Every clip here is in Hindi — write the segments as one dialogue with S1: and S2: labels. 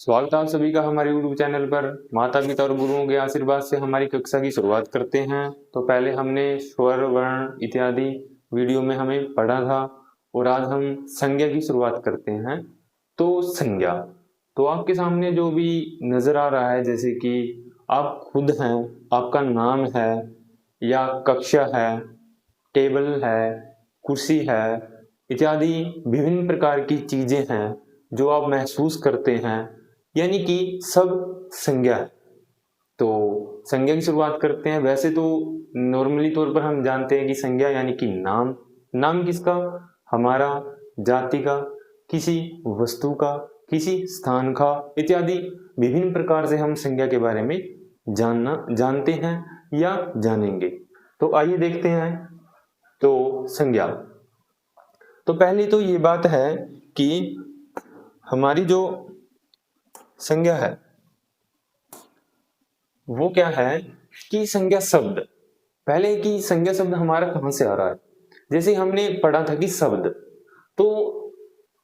S1: स्वागत है आप सभी का हमारे YouTube चैनल पर। माता पिता और गुरुओं के आशीर्वाद से हमारी कक्षा की शुरुआत करते हैं। तो पहले हमने स्वर वर्ण इत्यादि वीडियो में हमें पढ़ा था और आज हम संज्ञा की शुरुआत करते हैं। तो संज्ञा, तो आपके सामने जो भी नजर आ रहा है, जैसे कि आप खुद हैं, आपका नाम है या कक्षा है, टेबल है, कुर्सी है इत्यादि विभिन्न प्रकार की चीजें हैं जो आप महसूस करते हैं, यानी कि सब संज्ञा है। तो संज्ञा की शुरुआत करते हैं। वैसे तो नॉर्मली तौर पर हम जानते हैं कि संज्ञा यानी कि नाम। नाम किसका? हमारा, जाति का, किसी वस्तु का, किसी स्थान का इत्यादि विभिन्न प्रकार से हम संज्ञा के बारे में जानते हैं या जानेंगे। तो आइए देखते हैं। तो संज्ञा, तो पहली तो ये बात है कि हमारी जो संज्ञा है वो क्या है कि संज्ञा शब्द, पहले की संज्ञा शब्द हमारा कहां से आ रहा है। जैसे हमने पढ़ा था कि शब्द, तो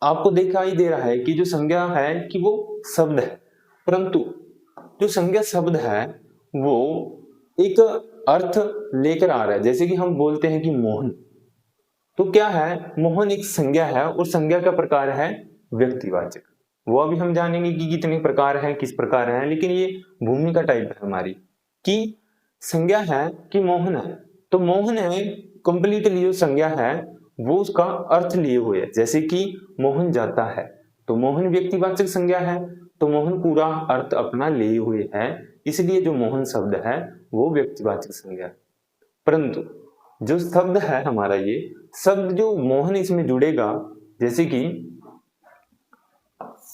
S1: आपको दिखाई दे रहा है कि जो संज्ञा है कि वो शब्द है, परंतु जो संज्ञा शब्द है वो एक अर्थ लेकर आ रहा है। जैसे कि हम बोलते हैं कि मोहन, तो क्या है, मोहन एक संज्ञा है और संज्ञा का प्रकार है व्यक्तिवाचक। वो अभी हम जानेंगे कि कितने प्रकार हैं, किस प्रकार हैं, लेकिन ये भूमिका टाइप है हमारी कि संज्ञा है कि मोहन है। तो मोहन है कंप्लीटली जो संज्ञा है वो उसका अर्थ लिए हुए है। जैसे कि मोहन जाता है, तो मोहन व्यक्तिवाचक संज्ञा है, तो मोहन पूरा अर्थ अपना लिए हुए है, इसलिए जो मोहन शब्द है वो व्यक्तिवाचक संज्ञा है। परंतु जो शब्द है हमारा, ये शब्द जो मोहन इसमें जुड़ेगा, जैसे कि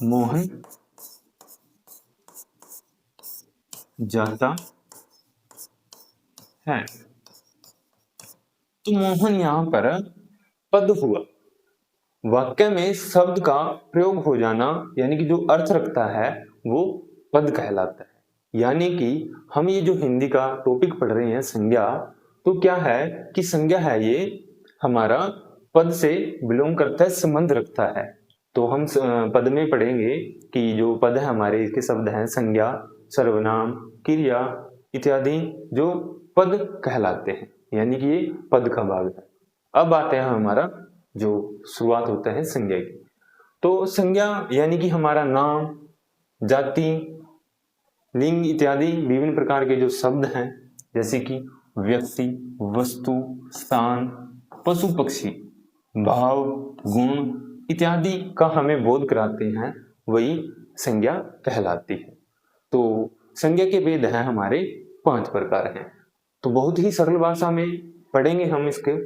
S1: मोहन जाता है, तो मोहन यहां पर पद हुआ। वाक्य में शब्द का प्रयोग हो जाना यानी कि जो अर्थ रखता है वो पद कहलाता है। यानी कि हम ये जो हिंदी का टॉपिक पढ़ रहे हैं संज्ञा, तो क्या है कि संज्ञा है ये हमारा पद से बिलोंग करता है, संबंध रखता है। तो हम पद में पढ़ेंगे कि जो पद है हमारे, इसके शब्द हैं संज्ञा, सर्वनाम, क्रिया इत्यादि जो पद कहलाते हैं, यानी कि ये पद का भाग है। अब आते हैं हमारा जो शुरुआत होता है संज्ञा की। तो संज्ञा यानी कि हमारा नाम, जाति, लिंग इत्यादि विभिन्न प्रकार के जो शब्द हैं, जैसे कि व्यक्ति, वस्तु, स्थान, पशु पक्षी, भाव, गुण इत्यादि का हमें बोध कराते हैं, वही संज्ञा कहलाती है। तो संज्ञा के भेद हैं हमारे 5 प्रकार हैं। तो बहुत ही सरल भाषा में पढ़ेंगे हम इसके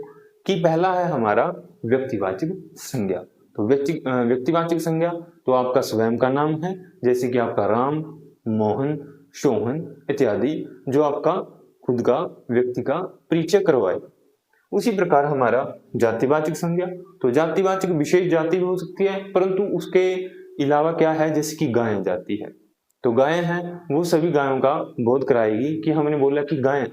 S1: कि पहला है हमारा व्यक्तिवाचक संज्ञा। तो व्यक्तिवाचक संज्ञा तो आपका स्वयं का नाम है, जैसे कि आपका राम, मोहन, सोहन इत्यादि, जो आपका खुद का व्यक्ति का परिचय करवाए। उसी प्रकार हमारा जातिवाचक संज्ञा, तो जातिवाचक विशेष जाति भी हो सकती है, परंतु उसके अलावा क्या है, जैसे कि गाय जाति है, तो गाय है वो सभी गायों का बोध कराएगी। कि हमने बोला कि गाय,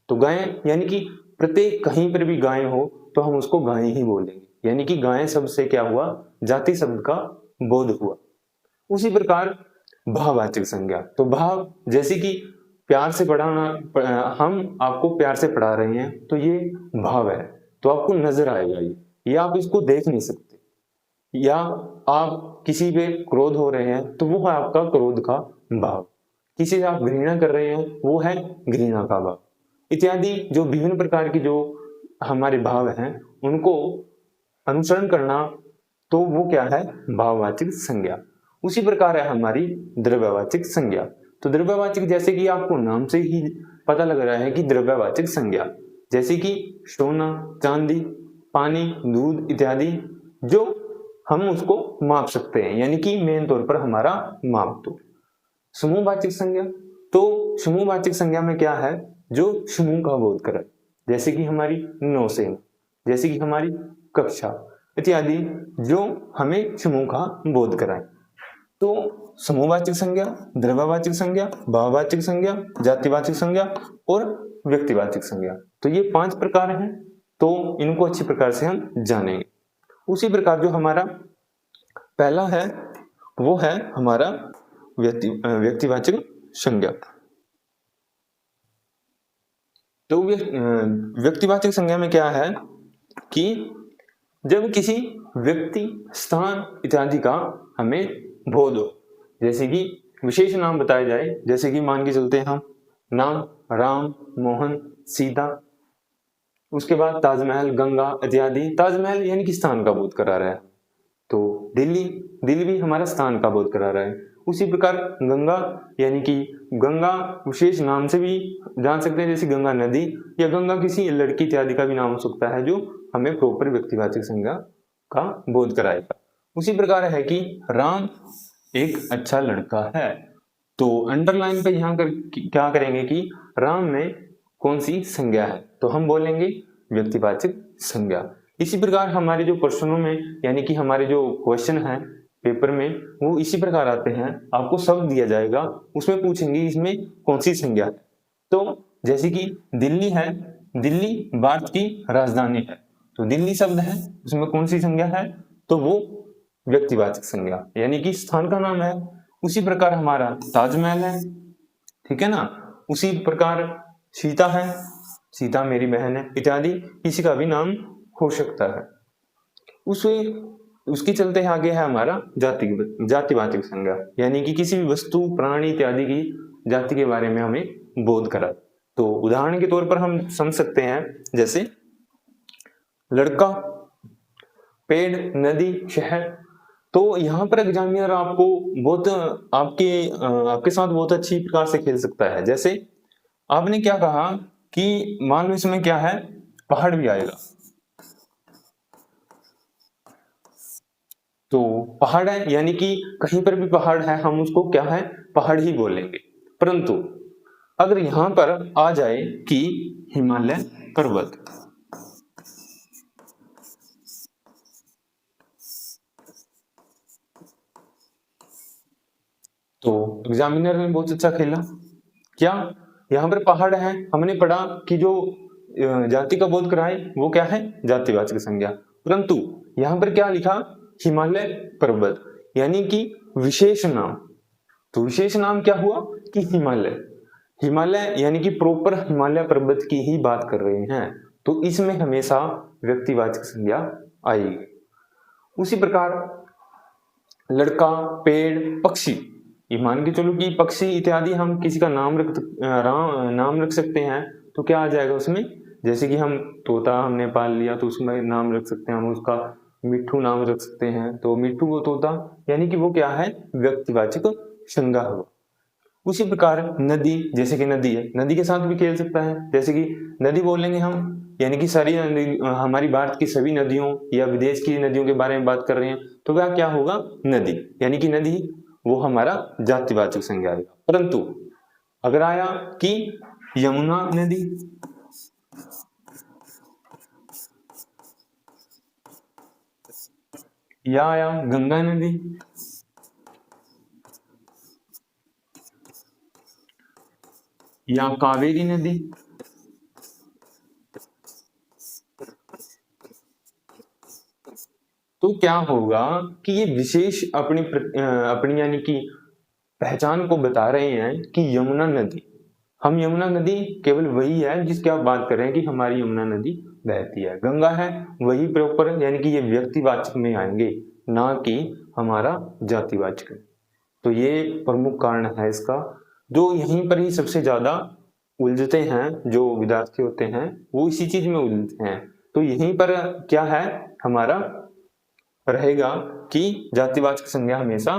S1: तो गाय यानी कि प्रत्येक कहीं पर भी गाय हो तो हम उसको गाय ही बोलेंगे, यानी कि गाय शब्द से क्या हुआ, जाति शब्द का बोध हुआ। उसी प्रकार भाववाचक संज्ञा, तो भाव जैसे कि प्यार से पढ़ाना, हम आपको प्यार से पढ़ा रहे हैं तो ये भाव है, तो आपको नजर आएगा ये आप इसको देख नहीं सकते। या आप किसी पे क्रोध हो रहे हैं तो वो है आपका क्रोध का भाव, किसी से आप घृणा कर रहे हैं वो है घृणा का भाव इत्यादि। जो विभिन्न प्रकार की जो हमारे भाव हैं उनको अनुसरण करना, तो वो क्या है, भाववाचक संज्ञा। उसी प्रकार है हमारी द्रव्यवाचक संज्ञा। तो द्रव्यवाचक जैसे कि आपको नाम से ही पता लग रहा है कि द्रव्यवाचक संज्ञा, जैसे कि सोना, चांदी, पानी, दूध इत्यादि, जो हम उसको माप सकते हैं, यानी कि मेन तौर पर हमारा माप। तो समूहवाचक संज्ञा, तो समूहवाचक संज्ञा में क्या है, जो समूह का बोध करे, जैसे कि हमारी नौसेना, जैसे कि हमारी कक्षा इत्यादि, जो हमें समूह का बोध कराए। तो समूहवाचक संज्ञा, द्रव्यवाचक संज्ञा, भाववाचक संज्ञा, जातिवाचक संज्ञा और व्यक्तिवाचक संज्ञा, तो ये 5 प्रकार हैं। तो इनको अच्छी प्रकार से हम जानेंगे। उसी प्रकार जो हमारा पहला है वो है हमारा व्यक्तिवाचक संज्ञा। तो व्यक्तिवाचक संज्ञा में क्या है कि जब किसी व्यक्ति, स्थान इत्यादि का हमें बोध हो, जैसे कि विशेष नाम बताया जाए, जैसे कि मान के चलते हैं हम नाम राम, मोहन, सीता, उसके बाद ताजमहल, गंगा इत्यादि। ताजमहल यानी कि स्थान का बोध करा रहा है, तो दिल्ली, दिल्ली भी हमारा स्थान का बोध करा रहा है। उसी प्रकार गंगा यानी कि गंगा विशेष नाम से भी जान सकते हैं, जैसे गंगा नदी, या गंगा किसी लड़की इत्यादि का भी नाम हो सकता है, जो हमें प्रॉपर व्यक्तिवाचक संज्ञा का बोध कराएगा। उसी प्रकार है कि राम एक अच्छा लड़का है, तो अंडरलाइन पे यहाँ कर क्या करेंगे कि राम में कौन सी संज्ञा है, तो हम बोलेंगे व्यक्तिवाचक संज्ञा। इसी प्रकार हमारे जो प्रश्नों में यानी कि हमारे जो क्वेश्चन है पेपर में, वो इसी प्रकार आते हैं। आपको शब्द दिया जाएगा, उसमें पूछेंगे इसमें कौन सी संज्ञा है। तो जैसे कि दिल्ली है, दिल्ली भारत की राजधानी है, तो दिल्ली शब्द है, उसमें कौन सी संज्ञा है, तो वो व्यक्तिवाचक संज्ञा यानी कि स्थान का नाम है। उसी प्रकार हमारा ताजमहल है, ठीक है ना। उसी प्रकार सीता है, सीता मेरी बहन है इत्यादि, किसी का भी नाम हो सकता है। उसके चलते आगे है हमारा जातिवाचक संज्ञा, यानी कि किसी भी वस्तु, प्राणी इत्यादि की जाति के बारे में हमें बोध करा। तो उदाहरण के तौर पर हम समझ सकते हैं, जैसे लड़का, पेड़, नदी, शहर। तो यहाँ पर एग्जामिनर आपको बहुत आपके साथ बहुत अच्छी प्रकार से खेल सकता है। जैसे आपने क्या कहा कि मान लो इसमें क्या है, पहाड़ भी आएगा, तो पहाड़ है यानी कि कहीं पर भी पहाड़ है, हम उसको क्या है, पहाड़ ही बोलेंगे। परंतु अगर यहां पर आ जाए कि हिमालय पर्वत, तो एग्जामिनर ने बहुत अच्छा खेला। क्या यहाँ पर पहाड़ है, हमने पढ़ा कि जो जाति का बोध कराए वो क्या है, जातिवाचक संज्ञा। परंतु यहाँ पर क्या लिखा, हिमालय पर्वत, यानी कि विशेष नाम। तो विशेष नाम क्या हुआ कि हिमालय, हिमालय यानी कि प्रॉपर हिमालय पर्वत की ही बात कर रहे हैं, तो इसमें हमेशा व्यक्तिवाचक संज्ञा आएगी। उसी प्रकार लड़का, पेड़, पक्षी, ये मान के चलो कि पक्षी इत्यादि हम किसी का नाम रख सकते हैं, तो क्या आ जाएगा उसमें, जैसे कि हम तोता हमने पाल लिया तो उसमें नाम रख सकते हैं, हम उसका मिट्ठू नाम रख सकते हैं, तो मिट्ठू वो तोता, यानी कि वो क्या है, व्यक्तिवाचक संज्ञा हुआ। उसी प्रकार नदी, जैसे कि नदी है, नदी के साथ भी खेल सकता है, जैसे कि नदी बोलेंगे हम, यानी कि सारी हमारी भारत की सभी नदियों या विदेश की नदियों के बारे में बात कर रहे हैं, तो वह क्या होगा, नदी, यानी कि नदी वो हमारा जातिवाचक संज्ञा आएगा। परंतु अगर आया कि यमुना नदी, या आया गंगा नदी, या कावेरी नदी, तो क्या होगा कि ये विशेष अपनी यानी कि पहचान को बता रहे हैं कि यमुना नदी, हम यमुना नदी केवल वही है जिसकी आप बात कर रहे हैं कि हमारी यमुना नदी बहती है। गंगा है वही प्रॉपर, यानी कि ये व्यक्तिवाचक में आएंगे, ना कि हमारा जातिवाचक। तो ये प्रमुख कारण है इसका, जो यहीं पर ही सबसे ज्यादा उलझते हैं, जो विद्यार्थी होते हैं वो इसी चीज में उलझते हैं। तो यहीं पर क्या है हमारा रहेगा कि जातिवाचक संज्ञा हमेशा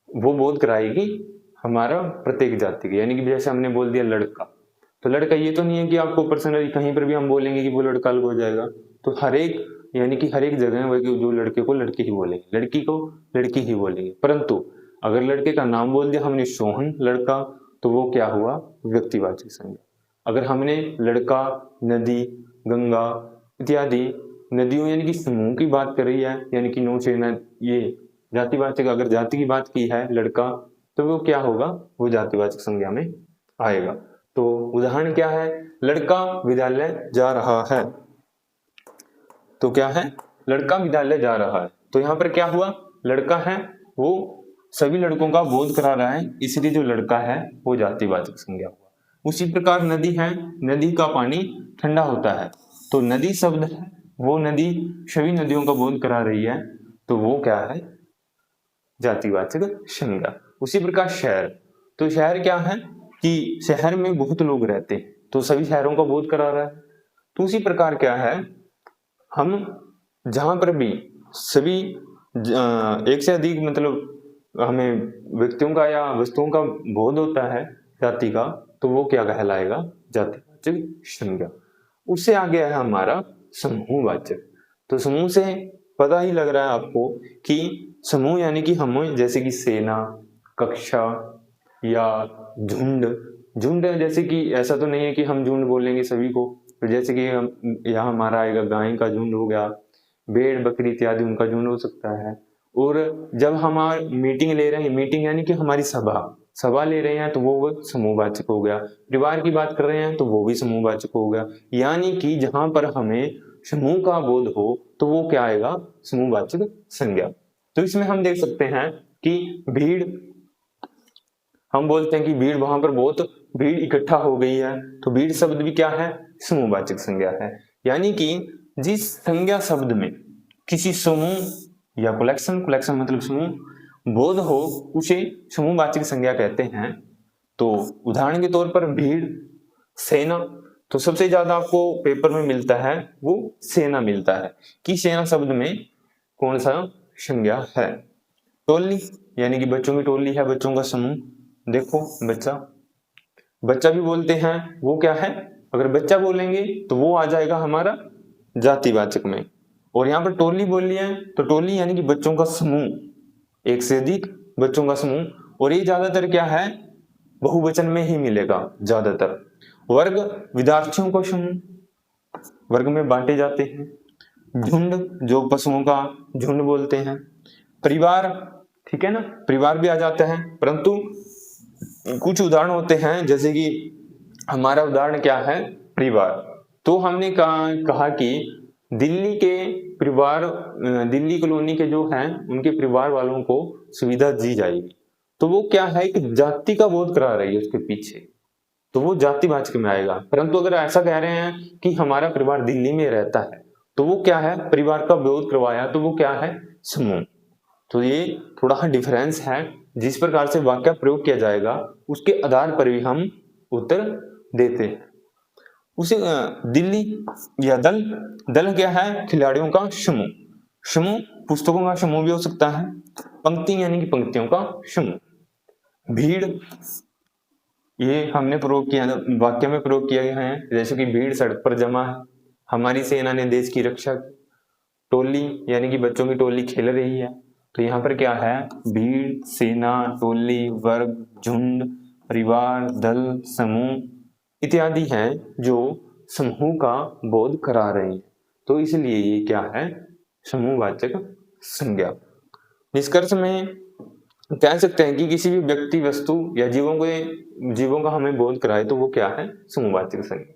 S1: वो बोध कराएगी हमारा प्रत्येक जाति की, यानी कि जैसे हमने बोल दिया लड़का, तो लड़का ये तो नहीं है कि आपको पर्सनली कहीं पर भी हम बोलेंगे कि वो लड़का हो जाएगा, तो हर एक यानी कि हर एक जगह वो जो लड़के को लड़की ही बोलेंगे, लड़की को लड़की ही बोलेंगे। परंतु अगर लड़के का नाम बोल दिया हमने सोहन लड़का, तो वो क्या हुआ, व्यक्तिवाचक संज्ञा। अगर हमने लड़का, नदी, गंगा इत्यादि नदियों यानी कि समूह की बात कर रही है, यानी कि नौसेना, ये जातिवाचक, अगर जाति की बात की है लड़का, तो वो क्या होगा, वो जातिवाचक संज्ञा में आएगा। तो उदाहरण क्या है, लड़का विद्यालय जा रहा है, तो क्या है, लड़का विद्यालय जा रहा है, तो यहाँ पर क्या हुआ, लड़का है वो सभी लड़कों का बोध करा रहा है, इसलिए जो लड़का है वो जातिवाचक संज्ञा हुआ। उसी प्रकार नदी है, नदी का पानी ठंडा होता है, तो नदी शब्द है, वो नदी सभी नदियों का बोध करा रही है, तो वो क्या है, जातिवाचक संज्ञा। उसी प्रकार शहर, तो शहर क्या है कि शहर में बहुत लोग रहते हैं, तो सभी शहरों का बोध करा रहा है। तो उसी प्रकार क्या है, हम जहां पर भी सभी एक से अधिक मतलब हमें व्यक्तियों का या वस्तुओं का बोध होता है जाति का, तो वो क्या कहलाएगा, जातिवाचक संज्ञा। उससे आगे है हमारा समूहवाचक। तो समूह से पता ही लग रहा है आपको कि समूह यानी कि हम, जैसे कि सेना, कक्षा या झुंड। झुंड जैसे कि ऐसा तो नहीं है कि हम झुंड बोलेंगे सभी को, तो जैसे कि हम यहाँ हमारा आएगा गाय का झुंड हो गया, भेड़ बकरी इत्यादि उनका झुंड हो सकता है। और जब हम मीटिंग ले रहे हैं, मीटिंग यानी कि हमारी सभा ले रहे हैं, तो वो समूहवाचक हो गया। परिवार की बात कर रहे हैं तो वो भी समूहवाचक हो गया। यानी कि जहां पर हमें समूह का बोध हो तो वो क्या आएगा, समूहवाचक संज्ञा। तो इसमें हम देख सकते हैं कि भीड़, हम बोलते हैं कि भीड़, वहां पर बहुत भीड़ इकट्ठा हो गई है, तो भीड़ शब्द भी क्या है, समूहवाचक संज्ञा है। यानी कि जिस संज्ञा शब्द में किसी समूह या कलेक्शन मतलब समूह बोध हो, उसे समूहवाचक संज्ञा कहते हैं। तो उदाहरण के तौर पर भीड़, सेना, तो सबसे ज्यादा आपको पेपर में मिलता है वो सेना मिलता है कि सेना शब्द में कौन सा संज्ञा है। टोली यानी कि बच्चों की टोली है, बच्चों का समूह। देखो बच्चा भी बोलते हैं, वो क्या है, अगर बच्चा बोलेंगे तो वो आ जाएगा हमारा जातिवाचक में। और यहाँ पर टोली बोली है, तो टोली यानी कि बच्चों का समूह, एक से अधिक बच्चों का समूह। और ये ज्यादातर क्या है, बहुवचन में ही मिलेगा ज्यादातर। वर्ग, विद्यार्थियों का समूह, वर्ग में बांटे जाते हैं। झुंड, जो पशुओं का झुंड बोलते हैं। परिवार, ठीक है ना, परिवार भी आ जाता है, परंतु कुछ उदाहरण होते हैं, जैसे कि हमारा उदाहरण क्या है, परिवार। तो हमने कहा कि दिल्ली के परिवार, दिल्ली कॉलोनी के जो हैं उनके परिवार वालों को सुविधा दी जाएगी, तो वो क्या है कि जाति का बोध करा रही है उसके पीछे, तो वो जातिवाचक में आएगा। परंतु अगर ऐसा कह रहे हैं कि हमारा परिवार दिल्ली में रहता है, तो वो क्या है, परिवार का बोध करवाया, तो वो क्या है, समूह। तो ये थोड़ा डिफरेंस है, जिस प्रकार से वाक्य प्रयोग किया जाएगा उसके आधार पर भी हम उत्तर देते हैं। उसे दिल्ली या दल क्या है, खिलाड़ियों का समूह। समूह पुस्तकों का समूह भी हो सकता है। पंक्ति यानी कि पंक्तियों का समूह। भीड़, ये हमने प्रयोग किया, वाक्य में प्रयोग किया गया है, जैसे कि भीड़ सड़क पर जमा है, हमारी सेना ने देश की रक्षा की। टोली यानी कि बच्चों की टोली खेल रही है, तो यहाँ पर क्या है, भीड़, सेना, टोली, वर्ग, झुंड, परिवार, दल, समूह इत्यादि हैं जो समूह का बोध करा रहे हैं, तो इसलिए ये क्या है, समूहवाचक संज्ञा। निष्कर्ष में कह सकते हैं कि किसी भी व्यक्ति, वस्तु या जीवों का हमें बोध कराए तो वो क्या है, समूहवाचक संज्ञा।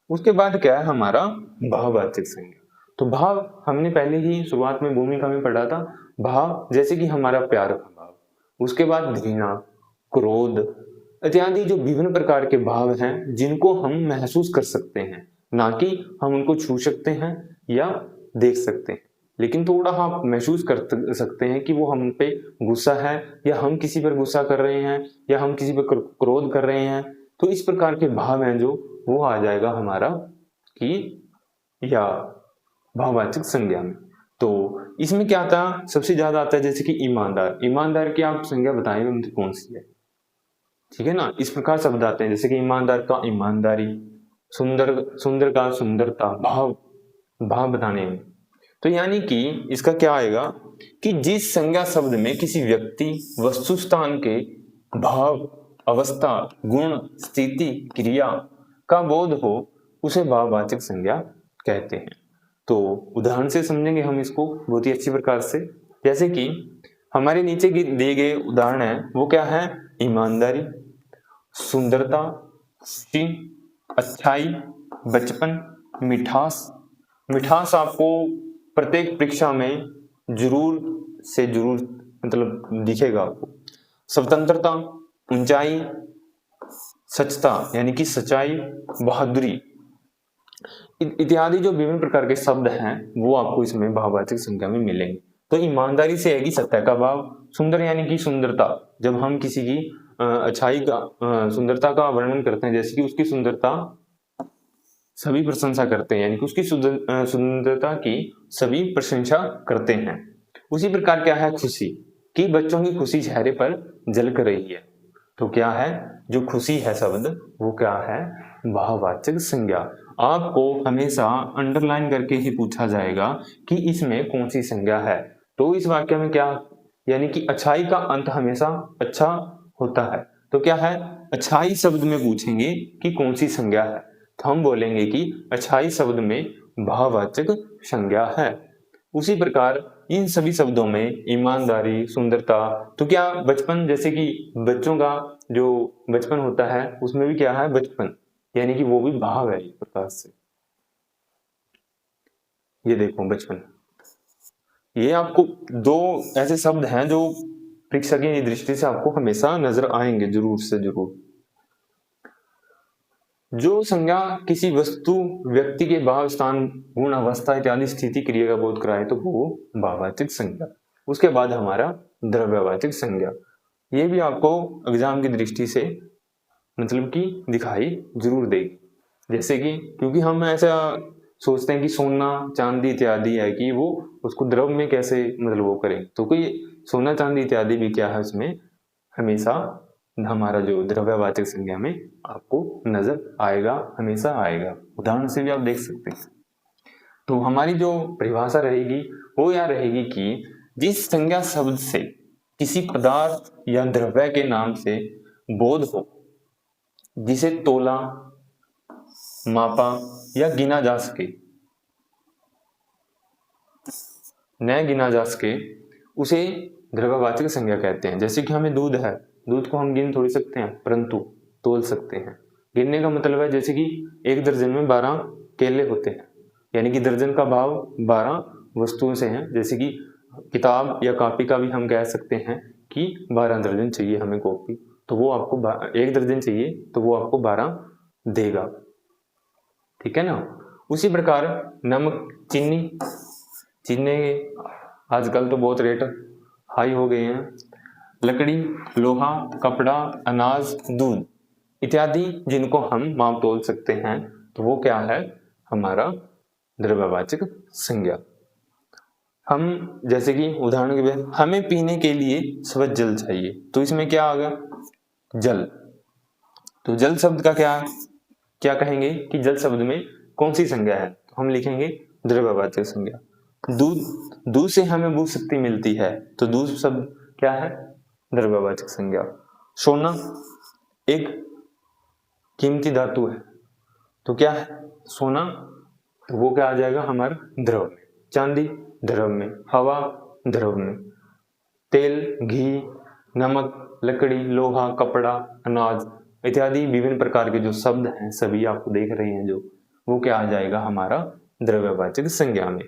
S1: उसके बाद क्या है हमारा भाववाचक संज्ञा। तो भाव हमने पहले ही शुरुआत में भूमिका में पढ़ा था। भाव जैसे कि हमारा प्यार का भाव, उसके बाद घृणा, क्रोध इत्यादि जो विभिन्न प्रकार के भाव हैं जिनको हम महसूस कर सकते हैं, ना कि हम उनको छू सकते हैं या देख सकते हैं, लेकिन थोड़ा हम महसूस कर सकते हैं कि वो हम पे गुस्सा है, या हम किसी पर गुस्सा कर रहे हैं, या हम किसी पर क्रोध कर रहे हैं। तो इस प्रकार के भाव हैं जो वो आ जाएगा हमारा कि या भाववाचक संज्ञा में। तो इसमें क्या आता है, सबसे ज्यादा आता है जैसे कि ईमानदार। ईमानदार की आप संज्ञा बताएंगे उनकी कौन सी है, ठीक है ना। इस प्रकार शब्द आते हैं जैसे कि ईमानदार का ईमानदारी, सुंदर का सुंदरता, भाव बताने में। तो यानी कि इसका क्या आएगा कि जिस संज्ञा शब्द में किसी व्यक्ति, वस्तु, स्थान के भाव, अवस्था, गुण, स्थिति, क्रिया का बोध हो उसे भाववाचक संज्ञा कहते हैं। तो उदाहरण से समझेंगे हम इसको बहुत ही अच्छी प्रकार से। जैसे कि हमारे नीचे की दिए गए उदाहरण है, वो क्या है, ईमानदारी, सुंदरता, खुशी, अच्छाई, बचपन, मिठास। मिठास आपको प्रत्येक परीक्षा में जरूर से जरूर मतलब दिखेगा आपको। स्वतंत्रता, ऊंचाई, सचता यानी कि सच्चाई, बहादुरी इत्यादि जो विभिन्न प्रकार के शब्द हैं वो आपको इसमें भाववाचक संज्ञा में मिलेंगे। तो ईमानदारी से आएगी सत्य का भाव। सुंदर यानी कि सुंदरता, जब हम किसी की अच्छाई का सुंदरता का वर्णन करते हैं, जैसे कि उसकी सुंदरता सभी प्रशंसा करते हैं, यानी कि उसकी सुंदरता की सभी प्रशंसा करते हैं। उसी प्रकार क्या है खुशी, कि बच्चों की खुशी चेहरे पर झलक रही है। तो क्या है जो खुशी है शब्द, वो क्या है, भाववाचक संज्ञा। आपको हमेशा अंडरलाइन करके ही पूछा जाएगा कि इसमें कौन सी संज्ञा है। तो इस वाक्य में क्या, यानी कि अच्छाई का अंत हमेशा अच्छा होता है। तो क्या है, अच्छाई शब्द में पूछेंगे कि कौन सी संज्ञा है, तो हम बोलेंगे कि अच्छाई शब्द में भाववाचक संज्ञा है। उसी प्रकार इन सभी शब्दों में ईमानदारी, सुंदरता, तो क्या बचपन, जैसे कि बच्चों का जो बचपन होता है उसमें भी क्या है बचपन, यानी कि वो भी भाव है एक प्रकार से। ये देखो बचपन, ये आपको दो ऐसे शब्द हैं जो परीक्षा की दृष्टि से आपको हमेशा नजर आएंगे जरूर से जरूर। जो संज्ञा किसी वस्तु, व्यक्ति के भाव, स्थान, गुण, अवस्था इत्यादि स्थिति, क्रिया का बोध कराए तो वो भाववाचक संज्ञा। उसके बाद हमारा द्रव्यवाचक संज्ञा। ये भी आपको एग्जाम की दृष्टि से मतलब कि दिखाई जरूर देगी। जैसे कि क्योंकि हम ऐसा सोचते हैं कि सोना चांदी इत्यादि है कि वो उसको द्रव में कैसे मतलब वो करें, तो कोई सोना चांदी इत्यादि भी क्या है उसमें हमेशा हमारा जो द्रव्यवाचक संज्ञा में आपको नजर आएगा, हमेशा आएगा। उदाहरण से भी आप देख सकते हैं। तो हमारी जो परिभाषा रहेगी वो यह रहेगी कि जिस संज्ञा शब्द से किसी पदार्थ या द्रव्य के नाम से बोध हो, जिसे तोला, मापा या गिना जा सके, न गिना जा सके, उसे द्रव्यवाचक संज्ञा कहते हैं। जैसे कि हमें दूध है, दूध को हम गिन थोड़ी सकते हैं परंतु तोल सकते हैं। गिनने का मतलब है जैसे कि एक दर्जन में 12 केले होते हैं, यानी कि दर्जन का भाव 12 वस्तुओं से है। जैसे कि किताब या कॉपी का भी हम कह सकते हैं कि 12 दर्जन चाहिए हमें कॉपी, तो वो आपको एक दर्जन चाहिए तो वो आपको 12 देगा, ठीक है ना। उसी प्रकार नमक, चीनी, चीनी आजकल तो बहुत रेट हाई हो गए हैं। लकड़ी, लोहा, कपड़ा, अनाज, दूध इत्यादि जिनको हम माप तोल सकते हैं, तो वो क्या है हमारा द्रव्यवाचक संज्ञा। हम जैसे कि उदाहरण के लिए हमें पीने के लिए स्वच्छ जल चाहिए, तो इसमें क्या आ गया जल। तो जल शब्द का क्या कहेंगे कि जल शब्द में कौन सी संज्ञा है, तो हम लिखेंगे द्रव्यवाचक संज्ञा। दूध से हमें भूख शक्ति मिलती है, तो दूध शब्द क्या है द्रव्यवाचक संज्ञा। सोना एक कीमती धातु है, तो क्या है सोना, तो वो क्या आ जाएगा हमारा द्रव में। चांदी द्रव में, हवा द्रव में, तेल, घी, नमक, लकड़ी, लोहा, कपड़ा, अनाज इत्यादि विभिन्न प्रकार के जो शब्द हैं सभी आपको देख रहे हैं जो, वो क्या आ जाएगा हमारा द्रव्यवाचक संज्ञा में।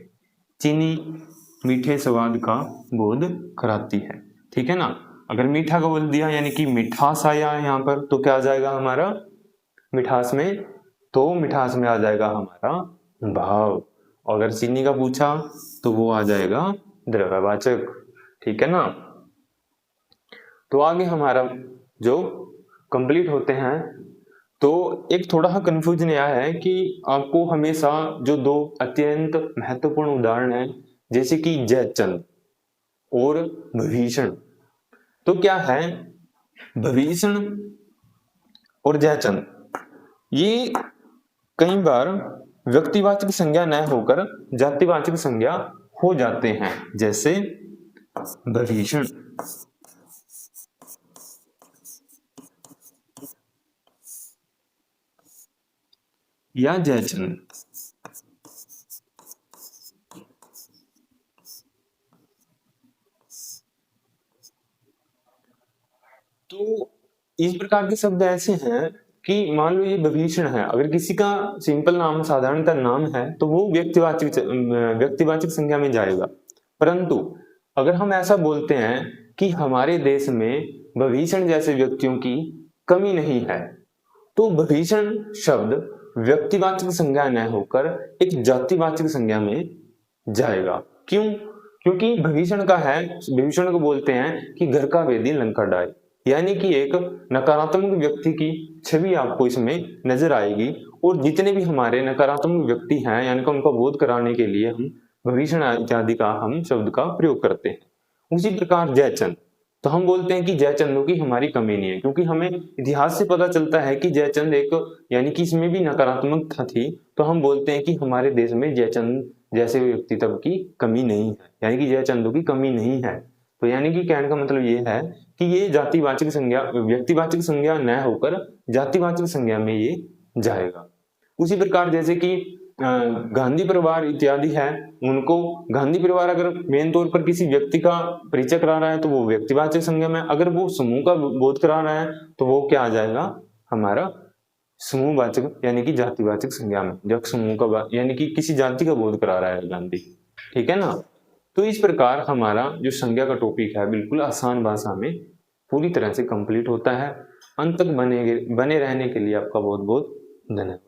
S1: चीनी मीठे स्वाद का बोध कराती है, ठीक है ना। अगर मीठा का बोल दिया यानी कि मिठास आया यहाँ पर, तो क्या आ जाएगा हमारा मिठास में, तो मिठास में आ जाएगा हमारा भाव। अगर चीनी का पूछा तो वो आ जाएगा द्रव्यवाचक, ठीक है ना। तो आगे हमारा जो कंप्लीट होते हैं, तो एक थोड़ा कंफ्यूजन यह है कि आपको हमेशा जो दो अत्यंत महत्वपूर्ण उदाहरण है जैसे कि जयचंद और विभीषण, तो क्या है विभीषण और जयचंद ये कई बार व्यक्तिवाचक संज्ञा न होकर जातिवाचक संज्ञा हो जाते हैं। जैसे विभीषण या जयचंद। तो इस प्रकार के शब्द ऐसे हैं कि मान लो ये विभीषण है, अगर किसी का सिंपल नाम साधारणतः नाम है तो वो व्यक्तिवाचक संज्ञा में जाएगा। परंतु अगर हम ऐसा बोलते हैं कि हमारे देश में विभीषण जैसे व्यक्तियों की कमी नहीं है, तो विभीषण शब्द व्यक्तिवाचक संज्ञा न होकर एक जातिवाचक संज्ञा में जाएगा। क्यों? क्योंकि विभीषण का है, विभीषण को बोलते हैं कि घर का भेदी लंका ढाए, यानी कि एक नकारात्मक व्यक्ति की छवि आपको इसमें नजर आएगी। और जितने भी हमारे नकारात्मक व्यक्ति हैं, यानी कि उनका बोध कराने के लिए हम विभीषण इत्यादि का हम शब्द का प्रयोग करते हैं। उसी प्रकार जयचंद, तो हम बोलते हैं कि जयचंदों की हमारी कमी नहीं है, क्योंकि हमें इतिहास से पता चलता है कि जयचंद एक, यानी कि इसमें भी नकारात्मकता थी, तो हम बोलते हैं कि हमारे देश में जयचंद जैसे व्यक्तित्व की कमी नहीं है, यानी कि जयचंदों की कमी नहीं है। तो यानी कि कहने का मतलब ये है कि ये जातिवाचक संज्ञा, व्यक्तिवाचक संज्ञा न होकर जातिवाचक संज्ञा में ये जाएगा। उसी प्रकार जैसे कि गांधी परिवार इत्यादि है, उनको गांधी परिवार अगर मेन तौर पर किसी व्यक्ति का परिचय करा रहा है तो वो व्यक्तिवाचक संज्ञा में, अगर वो समूह का बोध करा रहा है तो वो क्या आ जाएगा, हमारा समूहवाचक यानी कि जातिवाचक संज्ञा में, जब समूह का यानी कि किसी जाति का बोध करा रहा है गांधी। ठीक है ना। तो इस प्रकार हमारा जो संज्ञा का टॉपिक है बिल्कुल आसान भाषा में पूरी तरह से कंप्लीट होता है। अंत तक बने रहने के लिए आपका बहुत बहुत धन्यवाद।